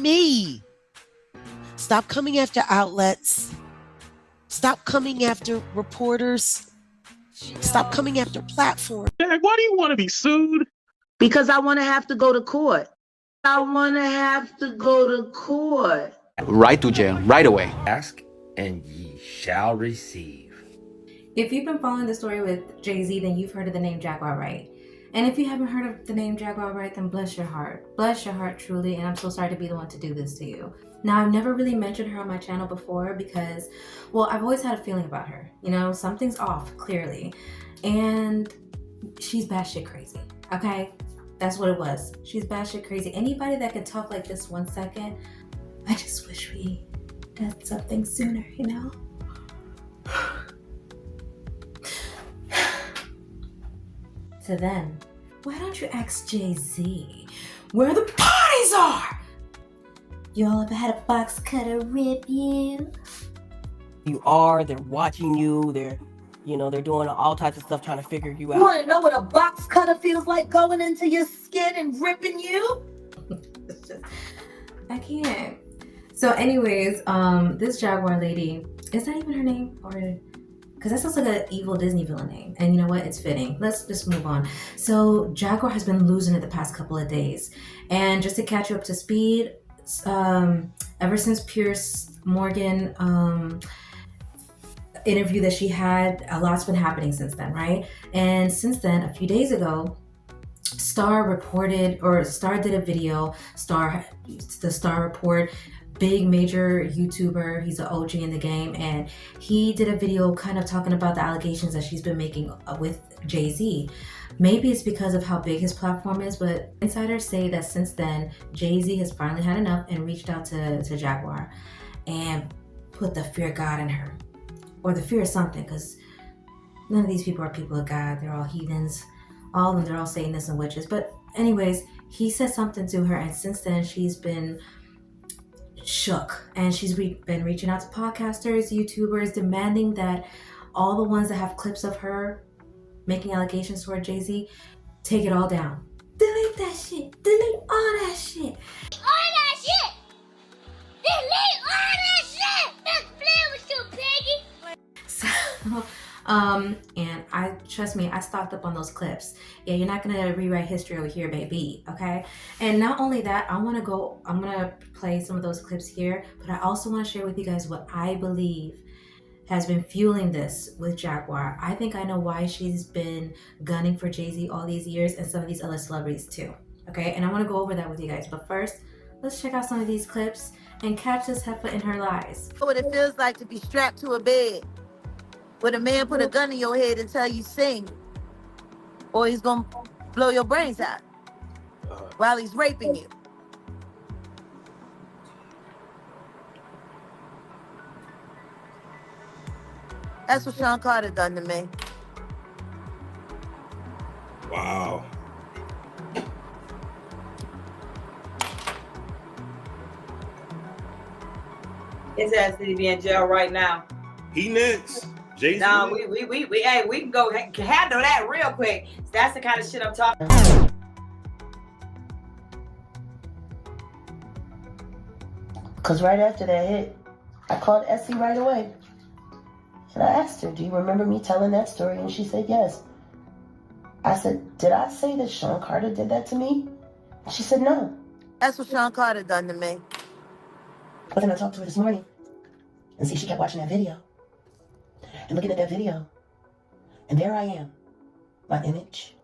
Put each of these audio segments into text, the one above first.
me. Stop coming after outlets. Stop coming after reporters. Stop coming after platforms. Jack, why do you want to be sued? Because I want to have to go to court. I want to have to go to court. Right to jail, right away. Ask and ye shall receive. If you've been following the story with Jay-Z, then you've heard of the name Jaguar, Wright. And if you haven't heard of the name Jaguar, Wright, then bless your heart. Bless your heart, truly, and I'm so sorry to be the one to do this to you. Now, I've never really mentioned her on my channel before because, well, I've always had a feeling about her. You know, something's off, clearly. And she's batshit crazy, okay? That's what it was. She's batshit crazy. Anybody that can talk like this 1 second, I just wish we did something sooner, you know? So then, why don't you ask Jay-Z where the parties are? Y'all ever had a box cutter rip you? They're watching you, they're doing all types of stuff trying to figure you out. You want to know what a box cutter feels like going into your skin and ripping you? I can't. So anyways, this Jaguar lady, is that even her name? Or because that sounds like an evil Disney villain name. And you know what? It's fitting. Let's just move on. So Jaguar has been losing it the past couple of days. And just to catch you up to speed, ever since Piers Morgan interview that she had, a lot's been happening since then, right? And since then, a few days ago, Star did a video, the Star Report, big major YouTuber, he's an OG in the game, and he did a video kind of talking about the allegations that she's been making with Jay-Z. Maybe it's because of how big his platform is, but insiders say that since then, Jay-Z has finally had enough and reached out to Jaguar and put the fear of God in her. Or the fear of something, because none of these people are people of God. They're all heathens. All of them, they're all Satanists and witches. But anyways, he said something to her, and since then, she's been shook. And she's been reaching out to podcasters, YouTubers, demanding that all the ones that have clips of her making allegations toward Jay-Z, take it all down. Delete that shit. Delete all that shit. All that shit! Delete all that shit! That's playing with you, piggy! So, and trust me, I stocked up on those clips. Yeah, you're not gonna rewrite history over here, baby, okay? And not only that, I'm gonna play some of those clips here, but I also wanna share with you guys what I believe has been fueling this with Jaguar. I think I know why she's been gunning for Jay-Z all these years and some of these other celebrities too, okay? And I wanna go over that with you guys, but first, let's check out some of these clips and catch this heifer in her lies. What it feels like to be strapped to a bed with a man put a gun in your head and tell you sing, or he's gonna blow your brains out while he's raping you. That's what Sean Carter done to me. Wow. His ass need to be in jail right now. He next. Jay-Z. No, we can go handle that real quick. That's the kind of shit I'm talking. Because right after that hit, I called Essie right away. And I asked her, do you remember me telling that story? And she said, yes. I said, did I say that Sean Carter did that to me? And she said, no. That's what Sean Carter done to me. But then I talked to her this morning. And see, she kept watching that video. And looking at that video. And there I am. My image.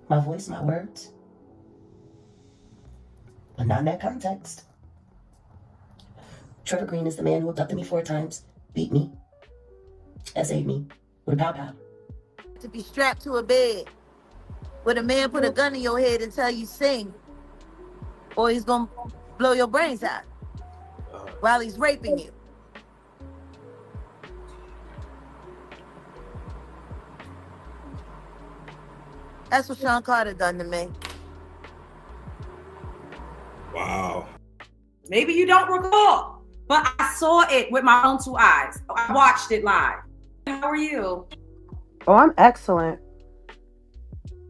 My voice, my words. But not in that context. Trevor Green is the man who abducted me 4 times, beat me, essayed me with a pow-pow. To be strapped to a bed with a man put a gun in your head and tell you sing, or he's gonna blow your brains out while he's raping you. That's what Sean Carter done to me. Wow. Maybe you don't recall, but I saw it with my own 2 eyes. I watched it live. How are you? Oh, I'm excellent.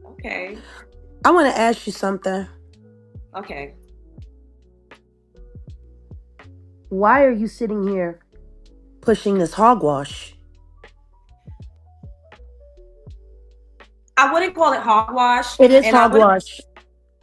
Okay. I want to ask you something. Okay. Why are you sitting here pushing this hogwash? I wouldn't call it hogwash. It is And hogwash.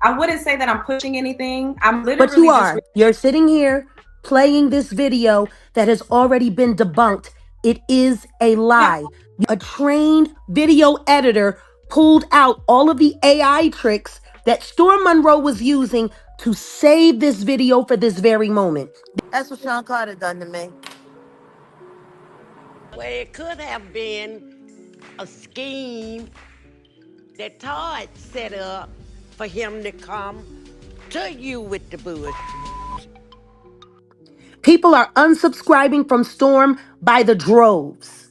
I wouldn't say that I'm pushing anything. I'm But you literally just are. You're sitting here playing this video that has already been debunked. It is a lie. A trained video editor pulled out all of the AI tricks that Storm Monroe was using to save this video for this very moment. That's what Sean Carter done to me. Well, it could have been a scheme that Todd set up for him to come to you with the bush. People are unsubscribing from Storm by the droves.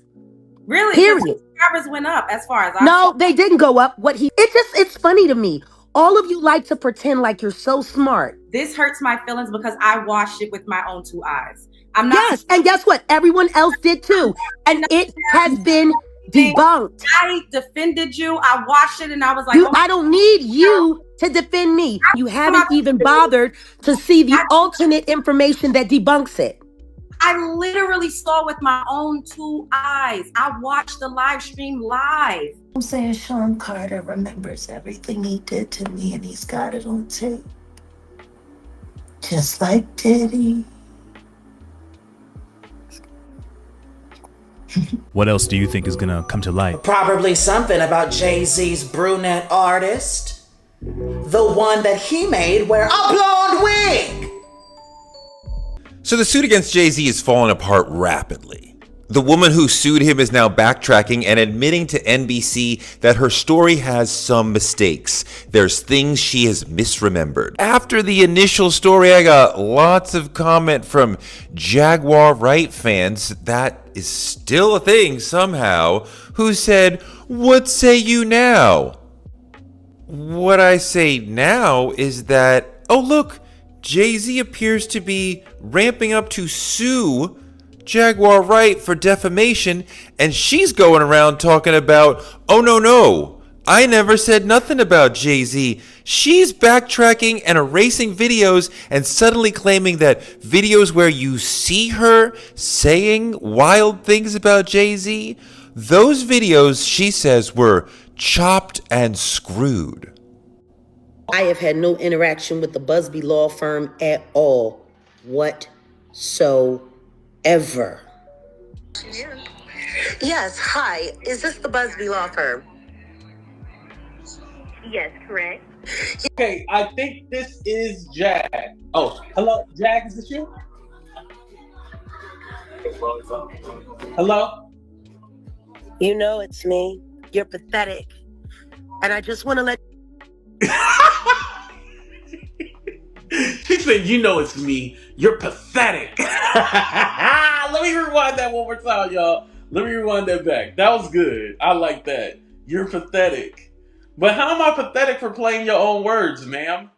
really, the Period. subscribers went up as far as I No, they didn't go up. It's funny to me. All of you like to pretend like you're so smart. This hurts my feelings because I watched it with my own 2 eyes. I'm not. Yes, and guess what? Everyone else did too. And it has been debunked. I defended you. I watched it and I was like, I don't need you to defend me. You haven't even bothered to see the alternate information that debunks it. I literally saw with my own 2 eyes. I watched the live stream live. I'm saying Sean Carter remembers everything he did to me and he's got it on tape. Just like Diddy. What else do you think is gonna come to light? Probably something about Jay-Z's brunette artist. The one that he made wear a blonde wig. So the suit against Jay-Z is falling apart rapidly. The woman who sued him is now backtracking and admitting to NBC that her story has some mistakes. There's things she has misremembered. After the initial story, I got lots of comment from Jaguar Wright fans, that is still a thing somehow, who said, "What say you now?" What I say now is that, oh look, Jay-Z appears to be ramping up to sue Jaguar Wright for defamation, and she's going around talking about, oh no, I never said nothing about Jay-Z. She's backtracking and erasing videos and suddenly claiming that videos where you see her saying wild things about Jay-Z, those videos, she says, were chopped and screwed. I have had no interaction with the Busby law firm at all, whatsoever. Yes, hi. Is this the Busby law firm? Yes, correct. Okay, I think this is Jag. Oh, hello, Jag, is this you? Hello? You know it's me. You're pathetic. And I just want to let She said, you know it's me. You're pathetic. Let me rewind that one more time, y'all. Let me rewind that back. That was good. I like that. You're pathetic. But how am I pathetic for playing your own words, ma'am?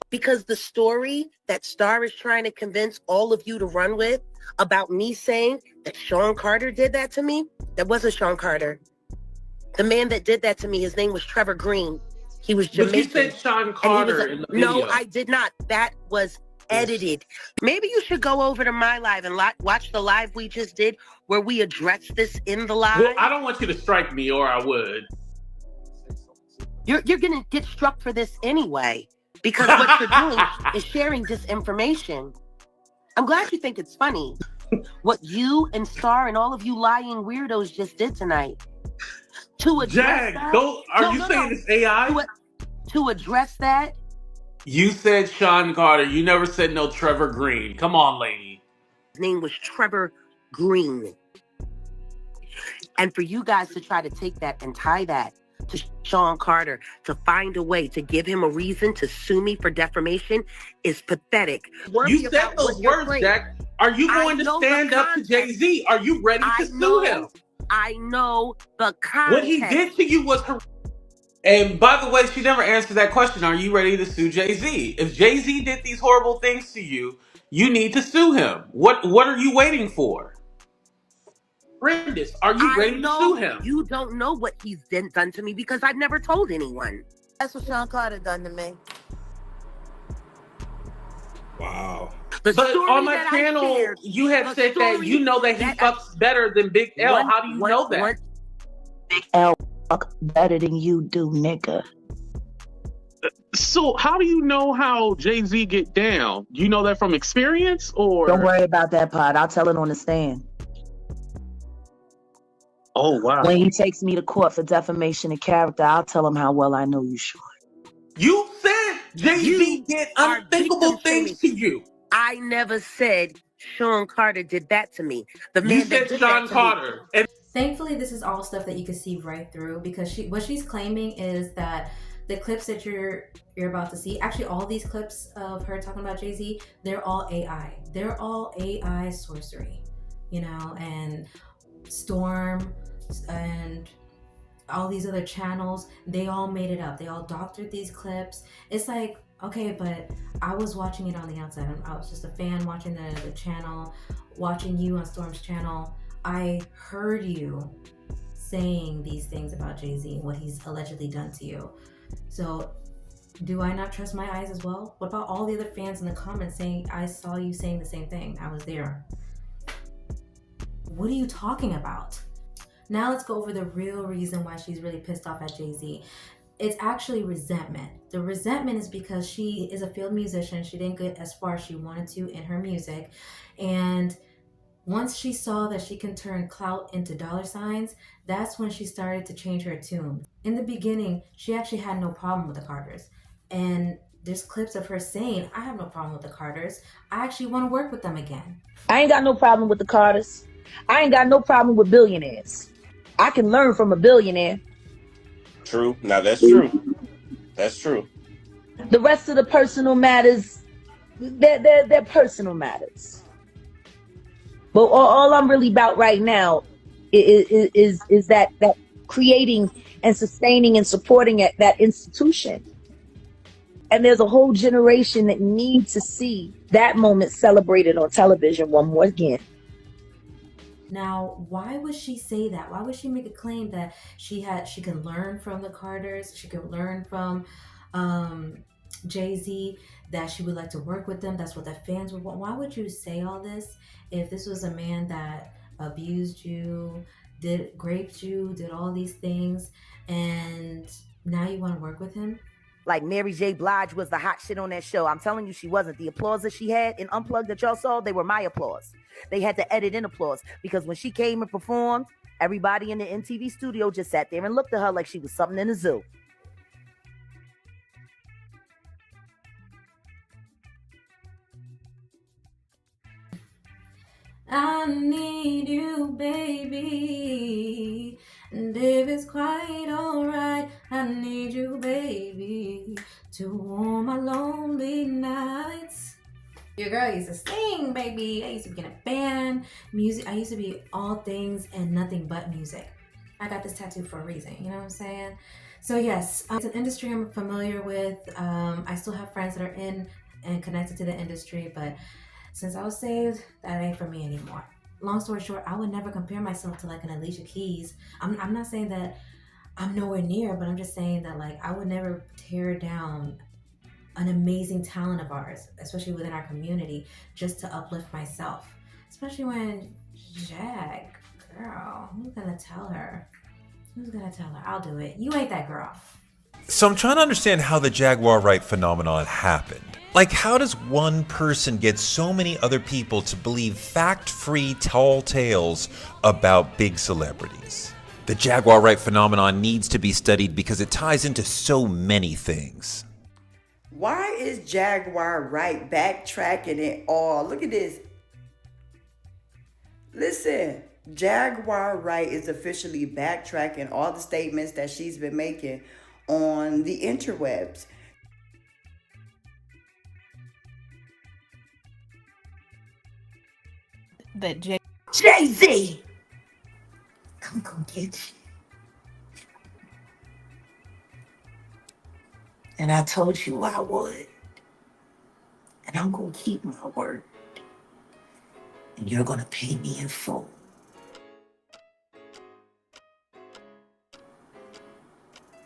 because the story that Star is trying to convince all of you to run with about me saying that Sean Carter did that to me, that wasn't Sean Carter. The man that did that to me, his name was Trevor Green. He was Jamaican. But you said Sean Carter in the video. No, I did not. That was edited. Maybe you should go over to my live and watch the live we just did where we addressed this in the live. Well, I don't want you to strike me or I would. You're going to get struck for this anyway because what you're doing is sharing disinformation. I'm glad you think it's funny. What you and Star and all of you lying weirdos just did tonight. To address that, are you saying it's AI? To address that, you said Sean Carter. You never said no Trevor Green. Come on, lady. His name was Trevor Green. And for you guys to try to take that and tie that to Sean Carter, to find a way to give him a reason to sue me for defamation is pathetic. You said those words, Jack. Are you going to stand up to Jay-Z? Are you ready to sue him? I know the context. What he did to you was horrific. And by the way, she never answered that question. Are you ready to sue Jay-Z? If Jay-Z did these horrible things to you, you need to sue him. What are you waiting for? Brandis, are you ready to sue him? You don't know what he's done to me because I've never told anyone. That's what Sean Carter done to me. Wow. But on my channel, you had said that you know that he fucks better than Big L. How do you know that? Big L fuck better than you do, nigga. So how do you know how Jay-Z get down? You know that from experience, or Don't worry about that part. I'll tell it on the stand. Oh wow. When he takes me to court for defamation of character, I'll tell him how well I know you, Sean. You said Jay-Z did unthinkable things to you. I never said Sean Carter did that to me. The You man said that did Sean that to Carter. me. Thankfully, this is all stuff that you can see right through, because what she's claiming is that the clips that you're about to see, actually all these clips of her talking about Jay-Z, they're all AI. They're all AI sorcery, you know, and Storm and all these other channels, they all made it up. They all doctored these clips. It's like, okay, but I was watching it on the outside. I was just a fan watching the channel, watching you on Storm's channel. I heard you saying these things about Jay-Z and what he's allegedly done to you. So do I not trust my eyes as well? What about all the other fans in the comments saying, I saw you saying the same thing, I was there? What are you talking about? Now let's go over the real reason why she's really pissed off at Jay-Z. It's actually resentment. The resentment is because she is a field musician. She didn't get as far as she wanted to in her music. And once she saw that she can turn clout into dollar signs, that's when she started to change her tune. In the beginning, she actually had no problem with the Carters. And there's clips of her saying, I have no problem with the Carters. I actually want to work with them again. I ain't got no problem with the Carters. I ain't got no problem with billionaires. I can learn from a billionaire. True. Now that's true. That's true. The rest of the personal matters, they're personal matters. But all I'm really about right now is that creating and sustaining and supporting that institution. And there's a whole generation that needs to see that moment celebrated on television one more again. Now, why would she say that? Why would she make a claim that she can learn from the Carters, she could learn from Jay-Z, that she would like to work with them, that's what the fans would want? Why would you say all this if this was a man that abused you, raped you, did all these things, and now you want to work with him? Like Mary J. Blige was the hot shit on that show. I'm telling you, she wasn't. The applause that she had in Unplugged that y'all saw, they were my applause. They had to edit in applause because when she came and performed, everybody in the MTV studio just sat there and looked at her like she was something in a zoo. I need you, baby. And if it's quite alright, I need you, baby, to warm my lonely nights. Your girl used to sing, baby. I used to be in a band, music. I used to be all things and nothing but music. I got this tattoo for a reason, you know what I'm saying? So yes, it's an industry I'm familiar with. I still have friends that are in and connected to the industry, but since I was saved, that ain't for me anymore. Long story short, I would never compare myself to like an Alicia Keys. I'm not saying that I'm nowhere near, but I'm just saying that like I would never tear down an amazing talent of ours, especially within our community, just to uplift myself. Especially when girl, who's gonna tell her? Who's gonna tell her? I'll do it. You ain't that girl. So I'm trying to understand how the Jaguar Wright phenomenon happened. Like, how does one person get so many other people to believe fact-free tall tales about big celebrities? The Jaguar Wright phenomenon needs to be studied because it ties into so many things. Why is Jaguar Wright backtracking it all? Look at this. Listen, Jaguar Wright is officially backtracking all the statements that she's been making on the interwebs. That Jay-Z, I'm gonna get you. And I told you I would. And I'm gonna keep my word. And you're gonna pay me in full.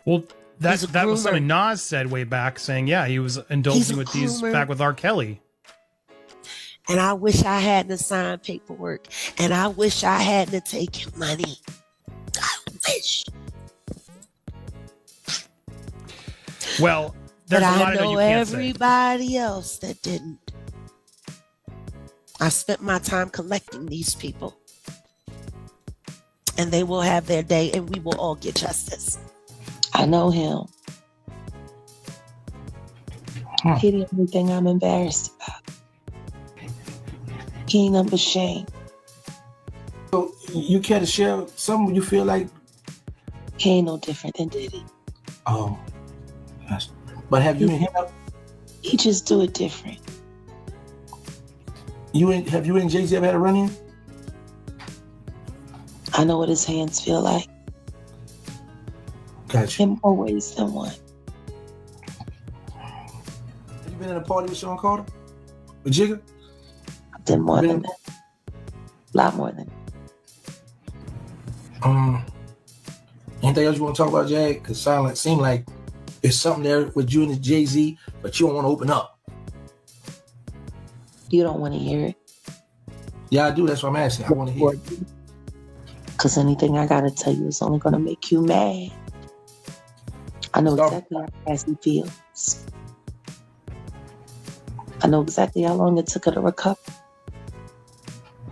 Well, that was something Nas said way back, saying, yeah, he was indulging with these back with R. Kelly. And I wish I had to sign paperwork. And I wish I had to take your money. I wish. Well, there's but a lot I of that know you can't say. everybody else that didn't. I spent my time collecting these people. And they will have their day and we will all get justice. I know him. He the only thing I'm embarrassed about. He ain't number shame. So you care to share something you feel like? He ain't no different than Diddy. Oh, yes. But have you and him? He just do it different. Have you and Jay-Z ever had a run-in? I know what his hands feel like. Gotcha. In more ways than one. Have you been at a party with Sean Carter? With Jigga? I've done more than that. A lot more than that. Anything else you want to talk about, Jag? Because it seemed like there's something there with you and Jay-Z, but you don't want to open up. You don't want to hear it? Yeah, I do. That's what I'm asking. I want to hear it. Because anything I got to tell you is only going to make you mad. I know exactly how Cassie feels. I know exactly how long it took her to recover.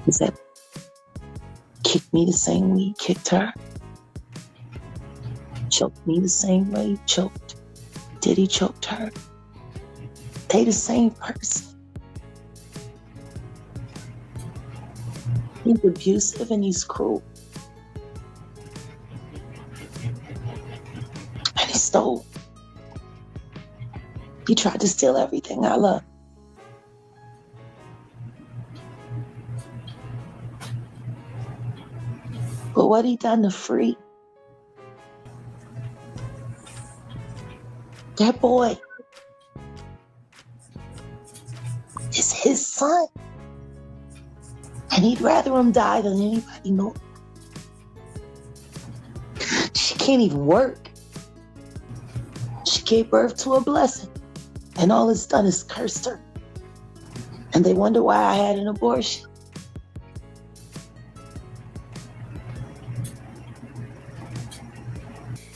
Is that kicked me the same way he kicked her? Choked me the same way he choked. Diddy choked her. They the same person. He's abusive and he's cruel. And he stole. He tried to steal everything I love. But what he done to Free? That boy is his son. And he'd rather him die than anybody know. She can't even work. She gave birth to a blessing. And all it's done is cursed her. And they wonder why I had an abortion.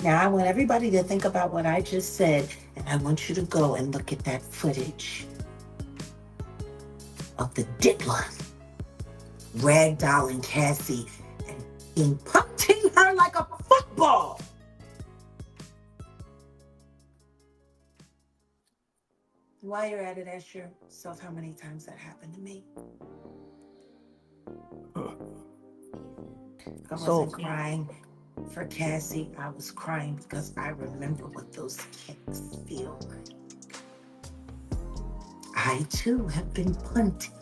Now, I want everybody to think about what I just said, and I want you to go and look at that footage of the diddler ragdolling Cassie and punting her like a football. While you're at it, ask yourself how many times that happened to me. I wasn't crying for Cassie. I was crying because I remember what those kicks feel like. I too have been punted.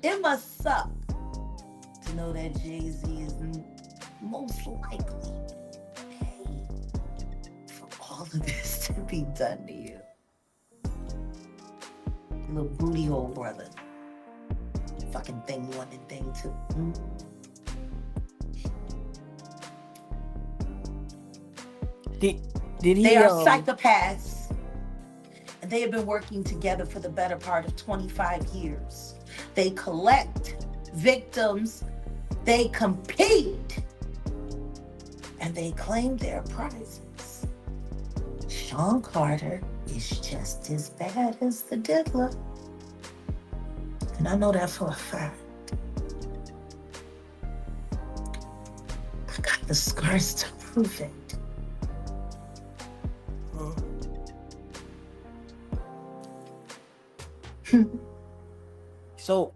It must suck to know that Jay-Z is most likely paid for all of this to be done to you. Little booty hole brother. Fucking thing one and thing two. Did he? They are psychopaths. And they have been working together for the better part of 25 years. They collect victims. They compete. And they claim their prizes. Sean Carter is just as bad as the diddler. And I know that for a fact. I got the scars to prove it. So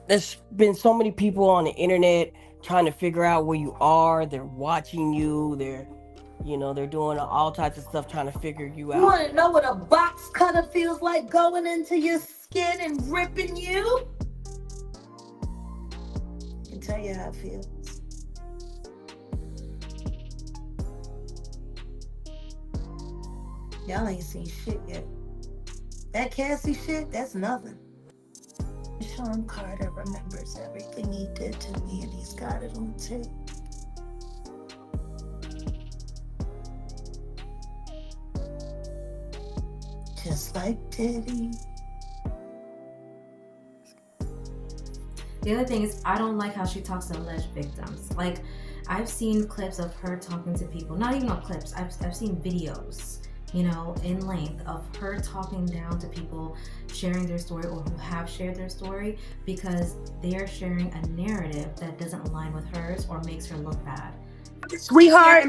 there's been so many people on the internet trying to figure out where you are. They're watching you. They're doing all types of stuff trying to figure you out. You want to know what a box cutter feels like going into your skin and ripping you? I can tell you how it feels. Y'all ain't seen shit yet. That Cassie shit, that's nothing. Sean Carter remembers everything he did to me, and he's got it on tape. Just like Diddy. The other thing is, I don't like how she talks to alleged victims. Like, I've seen clips of her talking to people. Not even on clips. I've seen videos, you know, in length of her talking down to people, sharing their story or who have shared their story because they are sharing a narrative that doesn't align with hers or makes her look bad. Sweetheart,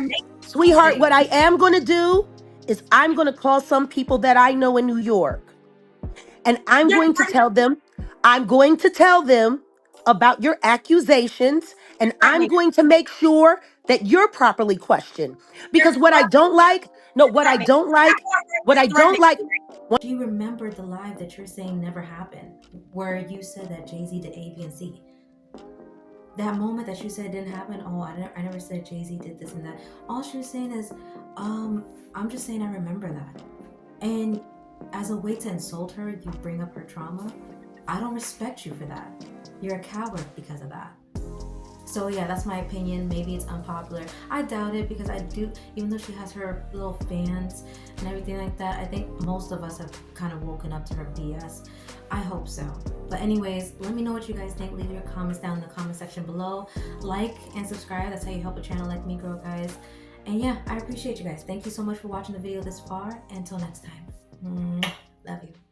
what I am going to do is I'm going to call some people that I know in New York. And I'm going to tell them about your accusations, and I'm going to make sure that you're properly questioned. Because what I don't like. She remembered the lie that you're saying never happened, where you said that Jay-Z did A, B, and C. That moment that you said it didn't happen, oh, I never said Jay-Z did this and that. All she was saying is, I'm just saying I remember that. And as a way to insult her, you bring up her trauma. I don't respect you for that. You're a coward because of that. So yeah, that's my opinion. Maybe it's unpopular. I doubt it because I do, even though she has her little fans and everything like that, I think most of us have kind of woken up to her BS. I hope so. But anyways, let me know what you guys think. Leave your comments down in the comment section below. Like and subscribe. That's how you help a channel like me grow, guys. And yeah, I appreciate you guys. Thank you so much for watching the video this far. Until next time. Love you.